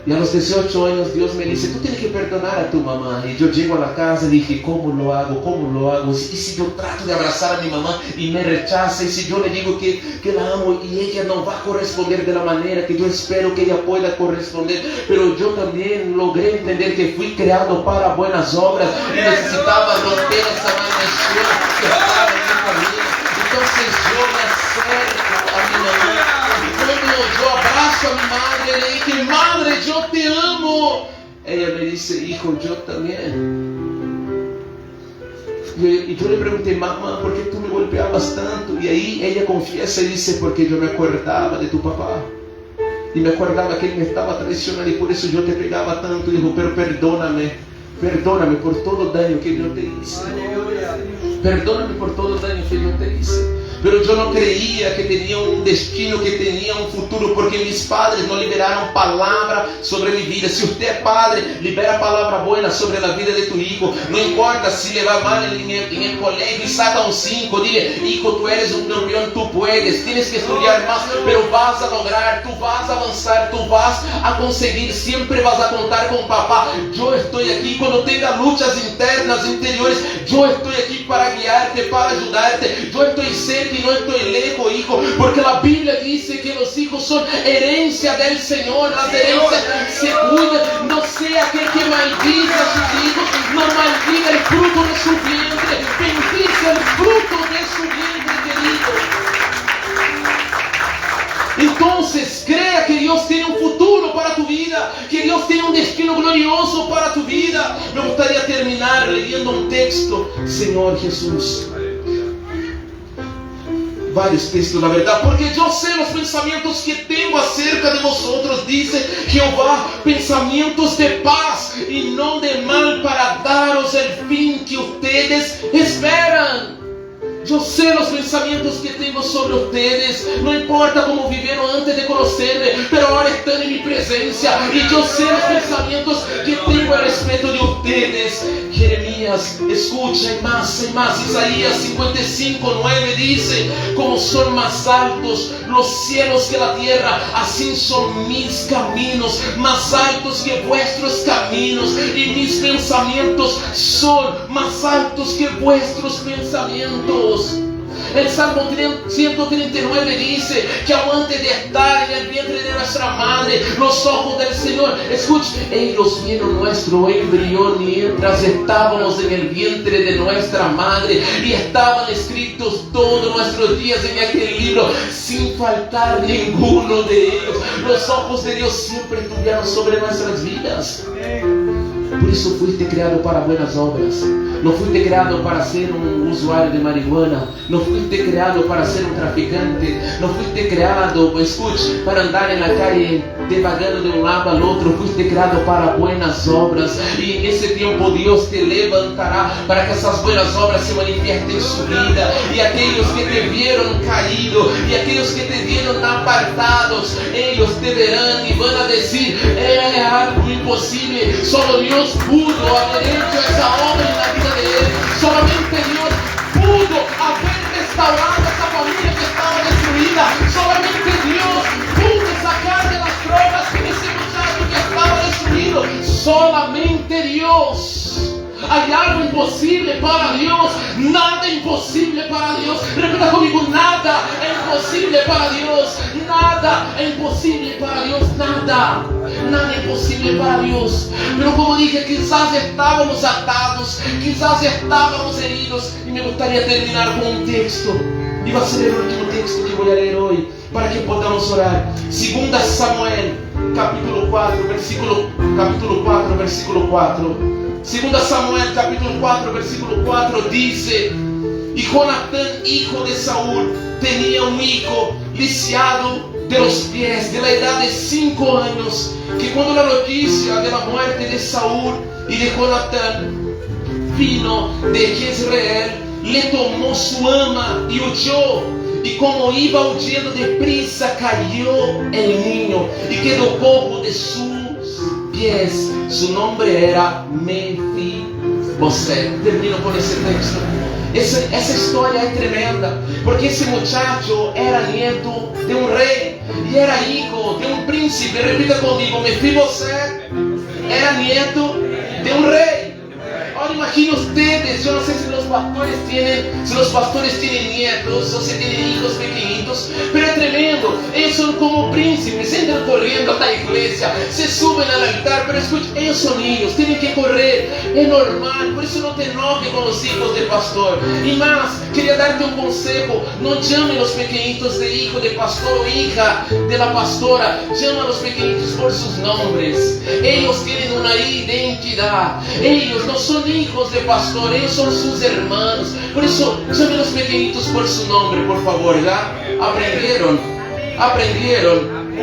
S3: Y a los 18 años Dios me dice, tú tienes que perdonar a tu mamá. Y yo llego a la casa y dije, ¿cómo lo hago? ¿Cómo lo hago? Y si yo trato de abrazar a mi mamá y me rechaza, y si yo le digo que la amo y ella no va a corresponder de la manera que yo espero que ella pueda corresponder. Pero yo también logré entender que fui creado para buenas obras y necesitaba romper esa maldición que estaba en mi familia. Entonces yo me acerco a mi mamá. Cuando yo abrazo a mi madre, le dije, madre, yo te amo. Ella me dice, hijo, yo también. Y yo le pregunté, mamá, ¿por qué tú me golpeabas tanto? Y ahí ella confiesa y dice, porque yo me acordaba de tu papá. Y me acordaba que él me estaba traicionando y por eso yo te pegaba tanto. Y dijo, pero perdóname por todo el daño que yo te hice. Perdóname por todo el daño que yo te hice. Pero yo no creía que tenía un destino, que tenía un futuro, porque mis padres no liberaron palabra sobre mi vida. Si usted es padre, libera palabra buena sobre la vida de tu hijo. No importa si le va mal en el colegio y saca un 5, dile, hijo, tú eres un campeón, tú puedes, tienes que estudiar más, pero vas a lograr, tú vas a avanzar, tú vas a conseguir, siempre vas a contar con papá. Yo estoy aquí cuando tenga luchas internas, interiores, yo estoy aquí para guiarte, para ayudarte. Yo estoy cerca y no estoy lejos, hijo, porque la Biblia dice que los hijos son herencia del Señor. Las herencias se cuidan. No sea aquel que maldiga a sus hijos, no maldiga el fruto de su vientre, bendice el fruto de su vientre, querido. Entonces crea que Dios tiene un futuro para tu vida, que Dios tiene un destino glorioso para tu vida. Me gustaría terminar leyendo un texto, Señor Jesús. Varios textos, la verdad, porque yo sé los pensamientos que tengo acerca de vosotros, dice Jehová, pensamientos de paz y no de mal, para daros el fin que ustedes esperan. Yo sé los pensamientos que tengo sobre ustedes. No importa cómo vivieron antes de conocerme, pero ahora están en mi presencia. Y yo sé los pensamientos que tengo al respecto de ustedes. Jeremías, escucha, y más. Isaías 55:9 dice, como son más altos los cielos que la tierra, así son mis caminos, más altos que vuestros caminos, y mis pensamientos son más altos que vuestros pensamientos. El Salmo 139 dice que aún antes de estar en el vientre de nuestra madre, los ojos del Señor, escuche, ellos vieron nuestro embrión mientras estábamos en el vientre de nuestra madre, y estaban escritos todos nuestros días en aquel libro, sin faltar ninguno de ellos. Los ojos de Dios siempre estuvieron sobre nuestras vidas. Por eso fuiste creado para buenas obras. No fuiste creado para ser un usuario de marihuana. No fuiste creado para ser un traficante. No fuiste creado, escuche, para andar en la calle devagando de un lado al otro. Fuiste creado para buenas obras. Y en ese tiempo Dios te levantará para que esas buenas obras se manifiesten en su vida. Y aquellos que te vieron caído, y aquellos que te vieron apartados, ellos te verán y van a decir, es algo imposible. Solo Dios pudo haber hecho esa obra en la vida de él. Solamente Dios pudo haber restaurado esa familia que estaba destruida. Solamente Dios pudo sacar de las drogas a ese muchacho que estaba destruido. Solamente Dios. Hay algo imposible para Dios. Nada imposible para Dios. Repita conmigo, nada es imposible para Dios. Nada es imposible para Dios. Nada imposible para Dios. Pero como dije, quizás estábamos atados, quizás estábamos heridos. Y me gustaría terminar con un texto. Y va a ser el último texto que voy a leer hoy para que podamos orar. 2 Samuel, capítulo 4, versículo 4. 2 Samuel, capítulo 4, versículo 4 dice: y Jonatán, hijo de Saúl, tenía un hijo lisiado de los pies, de la edad de 5 años, que cuando la noticia de la muerte de Saúl y de Jonatán vino de Jezreel, le tomó su ama y huyó. Y como iba huyendo deprisa, cayó el niño y quedó cojo de sus pies. Su nombre era Mefiboset. Termino con ese texto. Essa história é tremenda, porque esse muchacho era nieto de um rei e era hijo de um príncipe. Repita comigo: Mefiboset era nieto de um rei. Ahora imaginen ustedes, yo no sé si los pastores tienen nietos o si tienen hijos pequeñitos, pero es tremendo. Ellos son como príncipes, entran corriendo a la iglesia, se suben al altar, pero escuchen, ellos son niños, tienen que correr, es normal. Por eso no te enojes con los hijos del pastor. Y más, quería darte un consejo: no llamen a los pequeñitos de hijo de pastor o hija de la pastora, llama a los pequeñitos por sus nombres. Ellos tienen una identidad, ellos no son hijos de pastor, ellos son sus hermanos. Por eso llamen a los pequeñitos por su nombre, por favor. ¿Ya? Aprendieron.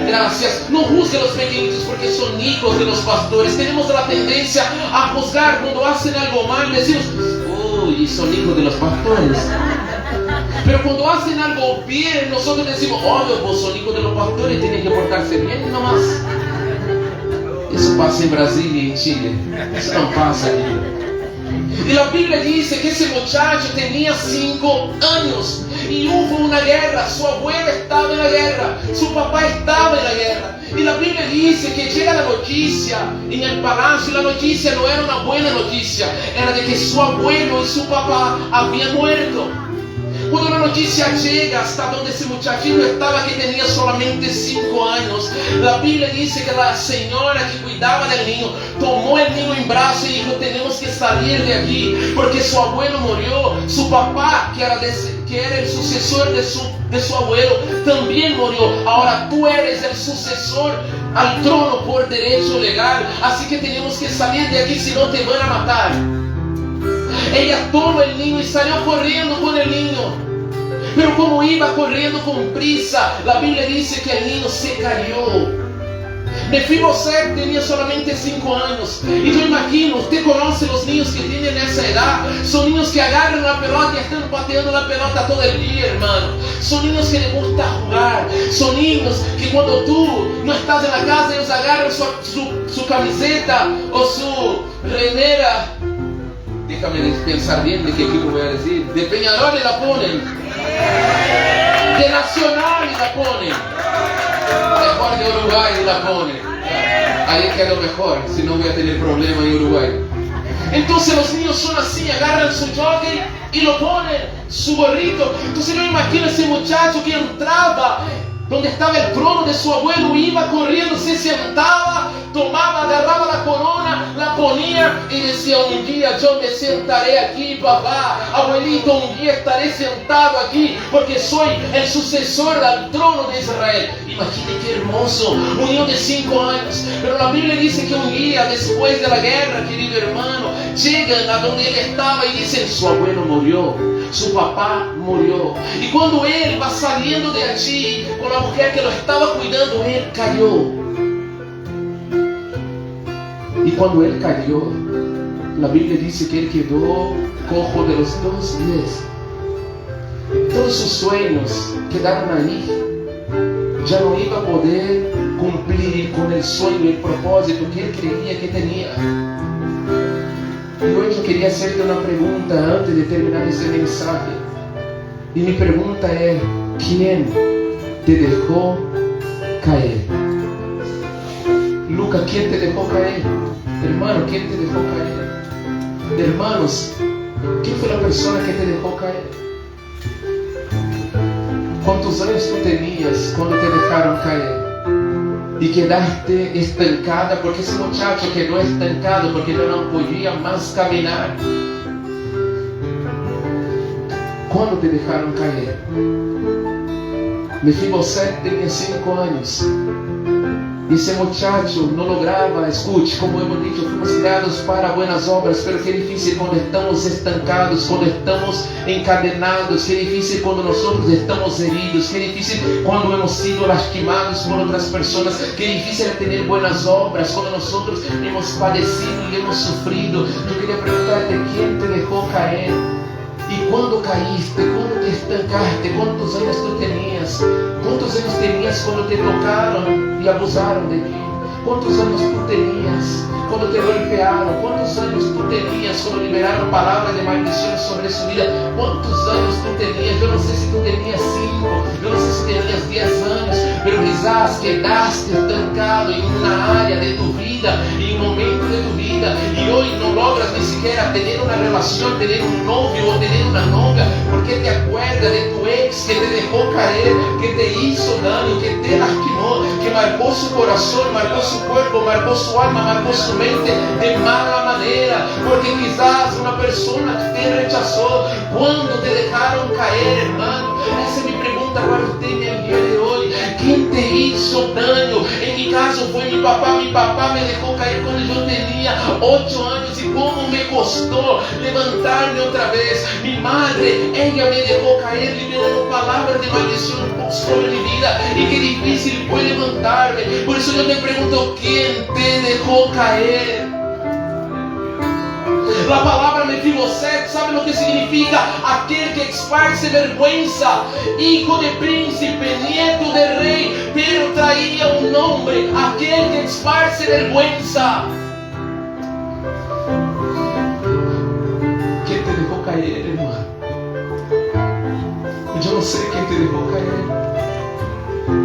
S3: Gracias. No juzgue a los pequeñitos porque son hijos de los pastores. Tenemos la tendencia a juzgar cuando hacen algo mal. Decimos: uy, son hijos de los pastores. Pero cuando hacen algo bien, nosotros decimos: oh, vos son hijos de los pastores, tienen que portarse bien nomás. Eso pasa en Brasil y en Chile. Eso no pasa aquí. Y la Biblia dice que ese muchacho tenía 5 años y hubo una guerra. Su abuela estaba en la guerra, su papá estaba en la guerra. Y la Biblia dice que llega la noticia en el palacio, y la noticia no era una buena noticia, era de que su abuelo y su papá habían muerto. Cuando la noticia llega hasta donde ese muchachito estaba, que tenía solamente 5 años, la Biblia dice que la señora que cuidaba del niño tomó el niño en brazos y dijo: tenemos que salir de aquí porque su abuelo murió, su papá que era el sucesor de su abuelo también murió. Ahora tú eres el sucesor al trono por derecho legal, así que tenemos que salir de aquí, si no te van a matar. Ella toma el niño y salió corriendo con el niño. Pero como iba corriendo con prisa, la Biblia dice que el niño se cayó. Mefiboset tenía solamente 5 años. Y yo imagino, usted conoce los niños que tienen esa edad. Son niños que agarran la pelota y están pateando la pelota todo el día, hermano. Son niños que les gusta jugar. Son niños que cuando tú no estás en la casa, ellos agarran su camiseta o su remera. Déjame pensar bien de qué equipo voy a decir. De Peñarol y la ponen. De Nacional y la ponen. Mejor de Uruguay y la ponen. Ahí quedó mejor, si no voy a tener problema en Uruguay. Entonces los niños son así, agarran su jockey y lo ponen, su gorrito. Entonces yo imagino ese muchacho que entraba donde estaba el trono de su abuelo, iba corriendo, se sentaba, tomaba, agarraba la corona, la ponía y decía: un día yo me sentaré aquí, papá, abuelito, un día estaré sentado aquí porque soy el sucesor al trono de Israel. Imagine qué hermoso, un niño de 5 años. Pero la Biblia dice que un día después de la guerra, querido hermano, llegan a donde él estaba y dicen: su abuelo murió, su papá murió. Y cuando él va saliendo de allí con la mujer que lo estaba cuidando, él cayó. Y cuando él cayó, la Biblia dice que él quedó cojo de los 2 pies. Todos sus sueños quedaron ahí. Ya no iba a poder cumplir con el sueño, el propósito que él creía que tenía. Y hoy yo quería hacerte una pregunta antes de terminar ese mensaje. Y mi pregunta es: ¿quién te dejó caer? Lucas, ¿quién te dejó caer? Hermano, ¿quién te dejó caer? Hermanos, ¿quién fue la persona que te dejó caer? ¿Cuántos años tú tenías cuando te dejaron caer? Y quedaste estancada, porque ese muchacho quedó estancado porque no podía más caminar. ¿Cuándo te dejaron caer? Mefibosete tenía 5 años. Y ese muchacho no lograba, escuche, como hemos dicho, fuimos creados para buenas obras, pero qué difícil cuando estamos estancados, cuando estamos encadenados, qué difícil cuando nosotros estamos heridos, qué difícil cuando hemos sido lastimados por otras personas, qué difícil es tener buenas obras, cuando nosotros hemos padecido y hemos sufrido. Yo quería preguntarte, ¿quién te dejó caer? Y cuando caíste, cuando te estancaste, ¿cuántos años tú tenías? ¿Cuántos años tenías cuando te tocaron y abusaron de ti? ¿Cuántos años tú tenías cuando te golpearon? ¿Cuántos años tú tenías cuando liberaron palabras de maldición sobre su vida? ¿Cuántos años tú tenías? Yo no sé si tú tenías 5, yo no sé si tenías 10 años, pero quizás quedaste estancado en una área de tu vida, en un momento de tu vida, y hoy no logras ni siquiera tener una relación, tener un novio o tener una novia, porque te acuerdas de tu ex que te dejó caer, que te hizo daño, que te lastimó, que marcó su corazón, marcó su cuerpo, marcó su alma, marcó su mente de mala manera, porque quizás una persona te rechazó. ¿Cuándo te dejaron caer, hermano? Esa es mi pregunta para usted en el día de hoy. ¿Quién te hizo daño? En mi caso fue mi papá. Mi papá me dejó caer cuando yo tenía 8 años y cómo me costó levantarme otra vez. Mi madre, ella me dejó caer liberando palabras de maldición sobre mi vida, y qué difícil fue levantarme. Por eso yo te pregunto, ¿quién te dejó caer? La palabra Mefibosete, ¿sabe lo que significa? Aquel que esparce vergüenza, hijo de príncipe, nieto de rey, pero traía un nombre, aquel que esparce vergüenza. ¿Quién te dejó caer, hermano? Yo no sé quién te dejó caer,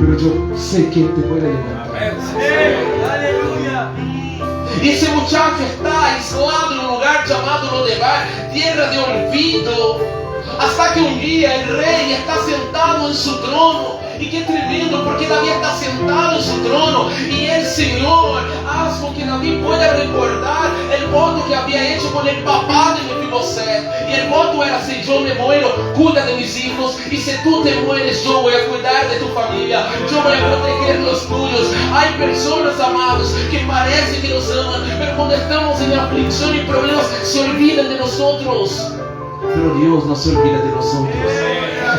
S3: pero yo sé quién te puede levantar.
S2: Aleluya.
S3: Y ese muchacho está aislado en un lugar llamado Lodebar, tierra de olvido, hasta que un día el rey está sentado en su trono. Y qué tremendo, porque David está sentado en su trono, y el Señor hace con que David pueda recordar el voto que había hecho con el papá de Mefibosete. Y el voto era: si yo me muero, cuida de mis hijos, y si tú te mueres, yo voy a cuidar de tu familia, yo voy a proteger los tuyos. Hay personas, amados, que parece que nos aman, pero cuando estamos en aflicción y problemas, se olvidan de nosotros. Pero Dios no se olvida de nosotros.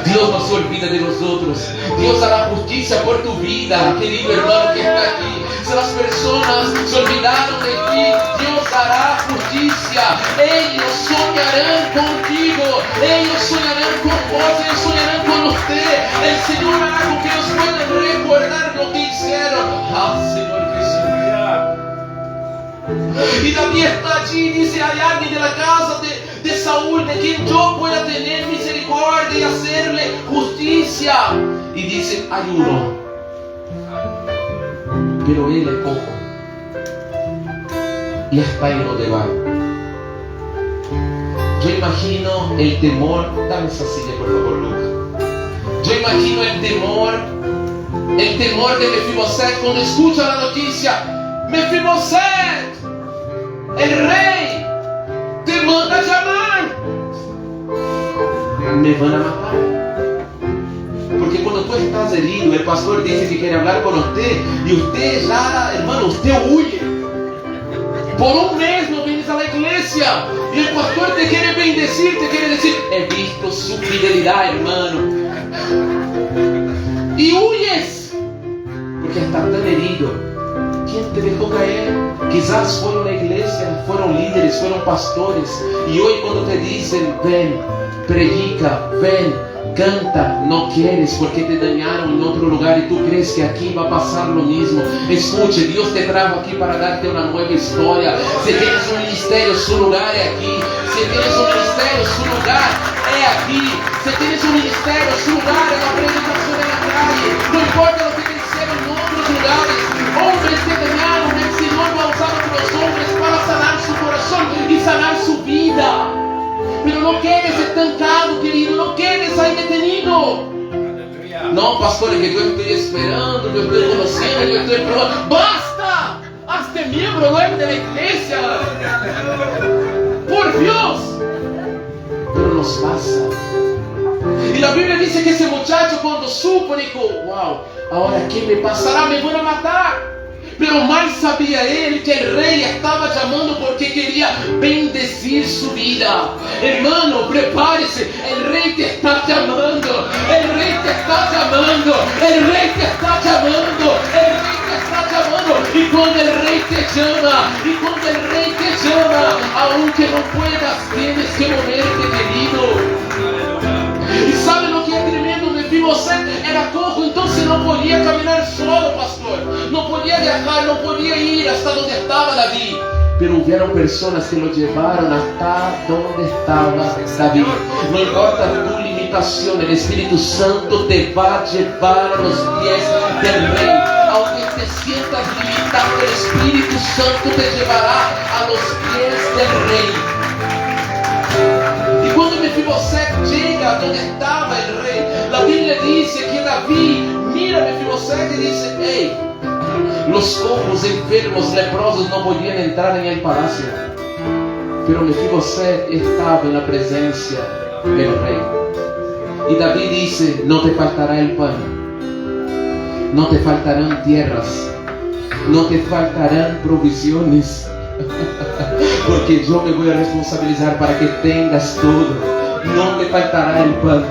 S3: Dios no se olvida de nosotros. Dios hará justicia por tu vida, querido hermano que está aquí. Si las personas se olvidaron de ti, Dios hará justicia. Ellos soñarán contigo, ellos soñarán con vos, ellos soñarán con usted. El Señor hará con que ellos puedan recordar lo que hicieron. Ah, Señor Jesús. Y David está allí, dice: hay alguien de la casa de Saúl de quien yo pueda tener misericordia y hacerle justicia. Y dice: hay uno, pero él es cojo y está en Lodebar. Yo imagino el temor. Dame esa silla, por favor, Luca. Yo imagino el temor de Mefibosete cuando escucha la noticia: Mefibosete, el rey te manda llamar. Me van a matar. Porque cuando tú estás herido, el pastor dice que quiere hablar con usted, y usted ya, hermano, usted huye. Por un mes no vienes a la iglesia, y el pastor te quiere bendecir, te quiere decir: he visto su fidelidad, hermano. Y huyes, porque estás tan herido. ¿Quién te dejó caer? Quizás fueron la iglesia, fueron líderes, fueron pastores, y hoy cuando te dicen: ven, predica, ven, canta, no quieres porque te dañaron en otro lugar y tú crees que aquí va a pasar lo mismo. Escuche, Dios te trajo aquí para darte una nueva historia. Si tienes un ministerio, su lugar es aquí. Si tienes un ministerio, su lugar es aquí. Si tienes un ministerio, su lugar es la predicación en la calle. No importa lo que te hicieron en otros lugares. Hombres te dañaron, el Señor va a usar a los hombres para sanar su corazón y sanar su vida. Pero no quedes estancado, querido, no quedes ahí detenido. No, pastor, es que yo estoy esperando, yo estoy conociendo, yo estoy probando. ¡Basta! ¡Hazte miembro nuevo de la iglesia! ¡Por Dios! Pero nos pasa Y la Biblia dice que ese muchacho cuando supo dijo, wow, ahora ¿qué me pasará? Me van a matar. Pero mal sabía él que el rey estaba llamando porque quería bendecir su vida. Hermano, prepárese, el rey te está llamando, el rey te está llamando, el rey te está llamando, el rey te está llamando. Y cuando el rey te llama, aunque no puedas, tienes que moverte, querido. ¿Y sabe lo que es tremendo? Mefiboset era cojo, entonces no podía caminar solo, pastor. No podía viajar, no podía ir hasta donde estaba David. Pero hubieron personas que lo llevaron hasta donde estaba David. No importa tu limitación, el Espíritu Santo te va a llevar a los pies del rey. Aunque te sientas limitado, el Espíritu Santo te llevará a los pies del rey. Y cuando Mefiboset llega a donde estaba el rey, la Biblia dice que David mira a Mefiboset y dice, hey, los cojos, enfermos, leprosos no podían entrar en el palacio. Pero Mefiboset estaba en la presencia del rey. Y David dice, no te faltará el pan, no te faltarán tierras, no te faltarán provisiones. Porque yo me voy a responsabilizar para que tengas todo. No te faltará el pan,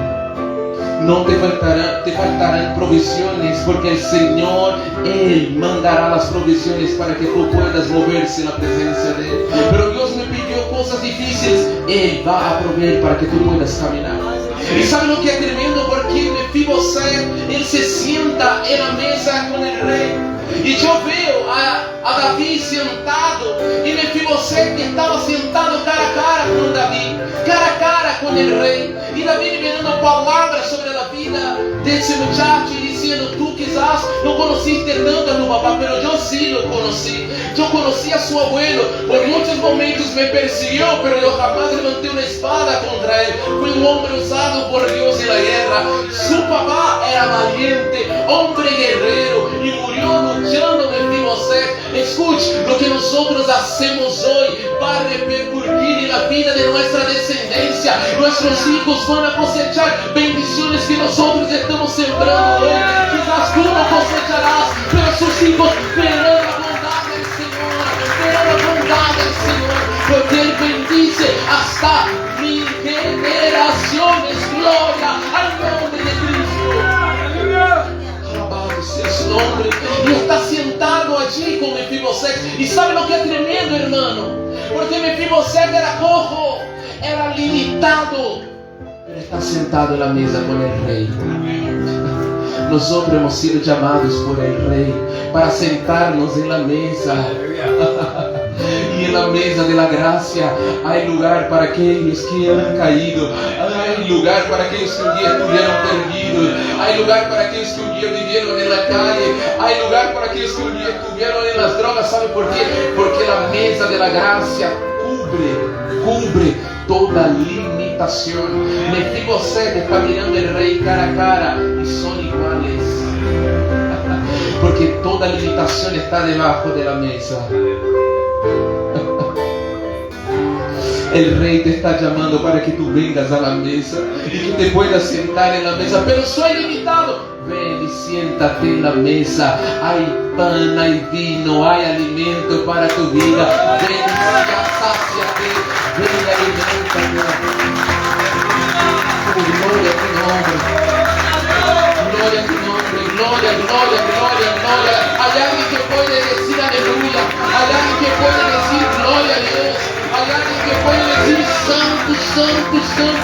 S3: no te faltarán provisiones, porque el Señor, Él mandará las provisiones para que tú puedas moverse en la presencia de Él. Pero Dios me pidió cosas difíciles, Él va a proveer para que tú puedas caminar. ¿Y sabe lo que es tremendo? Porque Mefiboset, él se sienta en la mesa con el rey. Y yo veo a David sentado, y Mefiboset que estaba sentado cara a cara con David, cara a cara con el rey. Y David me dando palabras sobre la vida de ese muchacho y diciendo, tú quizás no conociste tanto a tu papá, pero yo sí lo conocí. Yo conocí a su abuelo, por muchos momentos me persiguió, pero yo jamás levanté una espada contra él. Fue un hombre usado por Dios en la guerra. Su papá era valiente, hombre guerrero, y murió luchando Mefiboset. Escuche, lo que nosotros hacemos hoy va a repercutir en la vida de nuestra descendencia. Nuestros hijos van a cosechar bendiciones que nosotros estamos sembrando hoy. Quizás tú no cosecharás, pero sus hijos verán la bondad del Señor, verán la bondad del Señor, porque Él bendice hasta 1000 generaciones. Gloria al nombre de Cristo. Alabado sea su nombre. Y está sentado allí con Mefiboset. ¿Y sabe lo que es tremendo, hermano? Porque Mefiboset era cojo, era limitado, pero está sentado en la mesa con el rey. Nosotros hemos sido llamados por el rey para sentarnos en la mesa. Y en la mesa de la gracia hay lugar para aquellos que han caído, hay lugar para aquellos que un día estuvieron perdidos, hay lugar para aquellos que un día vivieron en la calle, hay lugar para aquellos que un día estuvieron en las drogas. ¿Sabe por qué? Porque la mesa de la gracia cubre toda limitación. Mefiboset está mirando al rey cara a cara y son iguales. Porque toda limitación está debajo de la mesa. El rey te está llamando para que tú vengas a la mesa y que te puedas sentar en la mesa. Pero soy limitado. Ven y siéntate en la mesa. Hay pan, hay vino, hay alimento para tu vida. Ven y saciate. Ven y aliméntate. Gloria a tu nombre. Gloria a tu nombre. Gloria, gloria, gloria, gloria. Hay alguien que puede decir aleluya. Hay alguien que puede decir gloria a Dios. Hay alguien que puede decir santo, santo, santo.